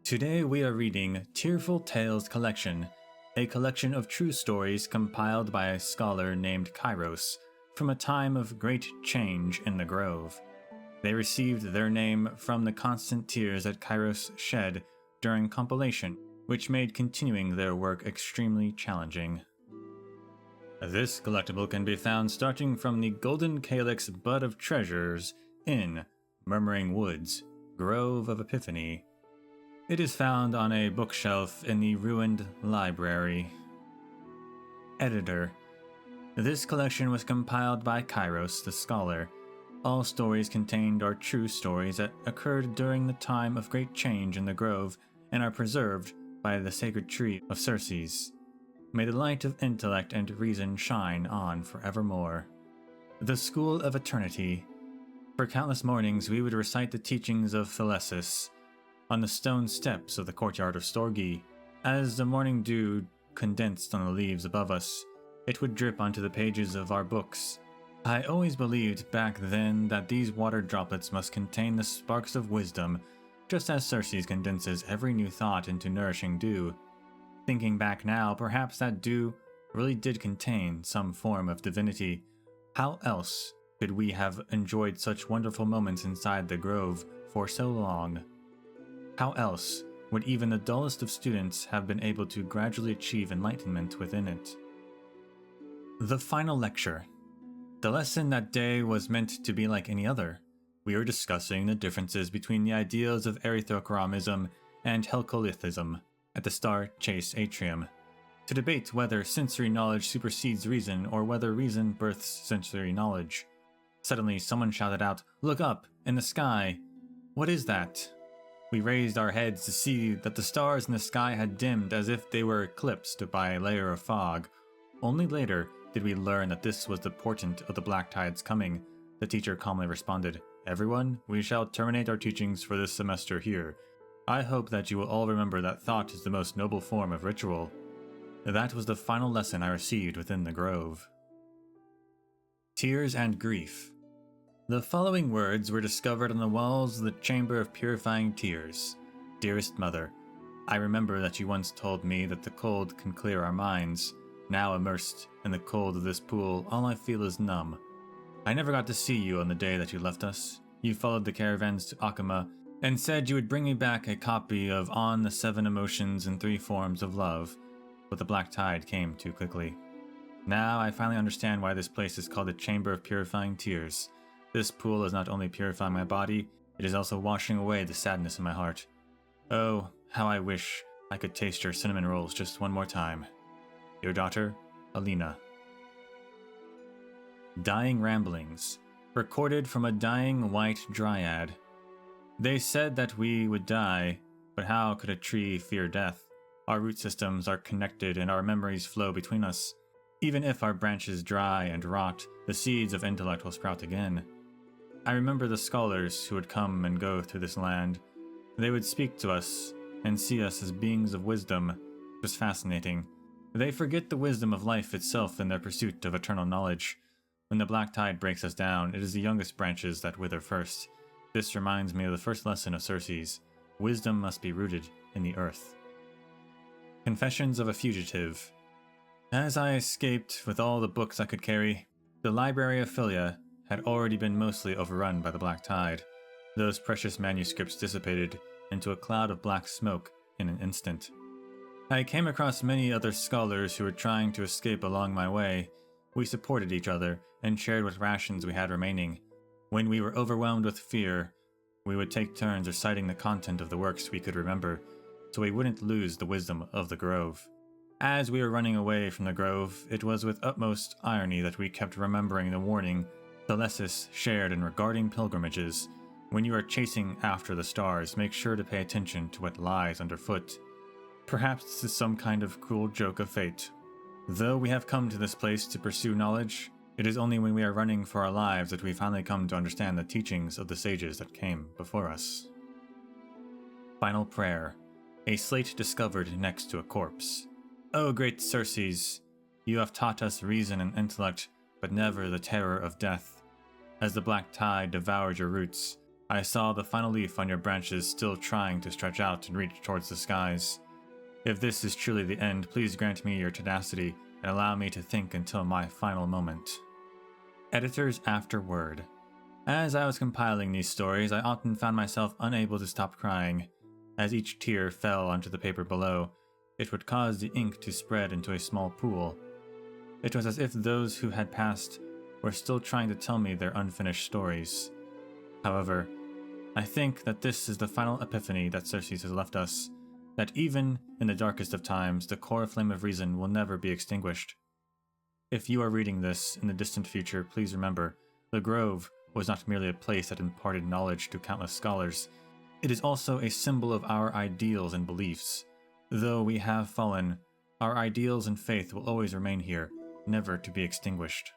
Today we are reading Tearful Tales Collection, a collection of true stories compiled by a scholar named Kairos from a time of great change in the Grove. They received their name from the constant tears that Kairos shed during compilation, which made continuing their work extremely challenging. This collectible can be found starting from the Golden Calyx Bud of Treasures in Murmuring Woods, Grove of Epiphany. It is found on a bookshelf in the ruined library. Editor. This collection was compiled by Kairos, the scholar. All stories contained are true stories that occurred during the time of great change in the Grove and are preserved by the sacred tree of Circes. May the light of intellect and reason shine on forevermore. The School of Eternity. For countless mornings we would recite the teachings of Thelesis on the stone steps of the courtyard of Storgi. As the morning dew condensed on the leaves above us, it would drip onto the pages of our books. I always believed back then that these water droplets must contain the sparks of wisdom, just as Circes condenses every new thought into nourishing dew. Thinking back now, perhaps that dew really did contain some form of divinity. How else could we have enjoyed such wonderful moments inside the Grove for so long? How else would even the dullest of students have been able to gradually achieve enlightenment within it? The final lecture. The lesson that day was meant to be like any other. We were discussing the differences between the ideals of Erythrochromism and Helcolithism at the Star Chase Atrium, to debate whether sensory knowledge supersedes reason or whether reason births sensory knowledge. Suddenly someone shouted out, "Look up, in the sky!" "What is that?" We raised our heads to see that the stars in the sky had dimmed as if they were eclipsed by a layer of fog. Only later did we learn that this was the portent of the black tide's coming. The teacher calmly responded, "Everyone, we shall terminate our teachings for this semester here. I hope that you will all remember that thought is the most noble form of ritual." That was the final lesson I received within the Grove. Tears and Grief. The following words were discovered on the walls of the Chamber of Purifying Tears. "Dearest Mother, I remember that you once told me that the cold can clear our minds. Now immersed in the cold of this pool, all I feel is numb. I never got to see you on the day that you left us. You followed the caravans to Akama and said you would bring me back a copy of On the Seven Emotions and Three Forms of Love, but the black tide came too quickly. Now I finally understand why this place is called the Chamber of Purifying Tears. This pool is not only purifying my body, it is also washing away the sadness in my heart. Oh, how I wish I could taste your cinnamon rolls just one more time. Your daughter, Alina." Dying Ramblings. Recorded from a dying white dryad. They said that we would die, but how could a tree fear death? Our root systems are connected and our memories flow between us. Even if our branches dry and rot, the seeds of intellect will sprout again. I remember the scholars who would come and go through this land. They would speak to us and see us as beings of wisdom. It was fascinating. They forget the wisdom of life itself in their pursuit of eternal knowledge. When the black tide breaks us down, it is the youngest branches that wither first. This reminds me of the first lesson of Circes. Wisdom must be rooted in the earth. Confessions of a Fugitive. As I escaped with all the books I could carry, the library of Philia had already been mostly overrun by the black tide. Those precious manuscripts dissipated into a cloud of black smoke in an instant. I came across many other scholars who were trying to escape along my way. We supported each other and shared what rations we had remaining. When we were overwhelmed with fear, we would take turns reciting the content of the works we could remember, so we wouldn't lose the wisdom of the Grove. As we were running away from the Grove, it was with utmost irony that we kept remembering the warning Thelesis shared in regarding pilgrimages. When you are chasing after the stars, make sure to pay attention to what lies underfoot. Perhaps this is some kind of cruel joke of fate. Though we have come to this place to pursue knowledge, it is only when we are running for our lives that we finally come to understand the teachings of the sages that came before us. Final Prayer. A slate discovered next to a corpse. O great Circes, you have taught us reason and intellect, but never the terror of death. As the black tide devoured your roots, I saw the final leaf on your branches still trying to stretch out and reach towards the skies. If this is truly the end, please grant me your tenacity and allow me to think until my final moment. Editor's Afterword. As I was compiling these stories, I often found myself unable to stop crying. As each tear fell onto the paper below, it would cause the ink to spread into a small pool. It was as if those who had passed were still trying to tell me their unfinished stories. However, I think that this is the final epiphany that Circes has left us, that even in the darkest of times, the core flame of reason will never be extinguished. If you are reading this in the distant future, please remember, the Grove was not merely a place that imparted knowledge to countless scholars. It is also a symbol of our ideals and beliefs. Though we have fallen, our ideals and faith will always remain here, never to be extinguished.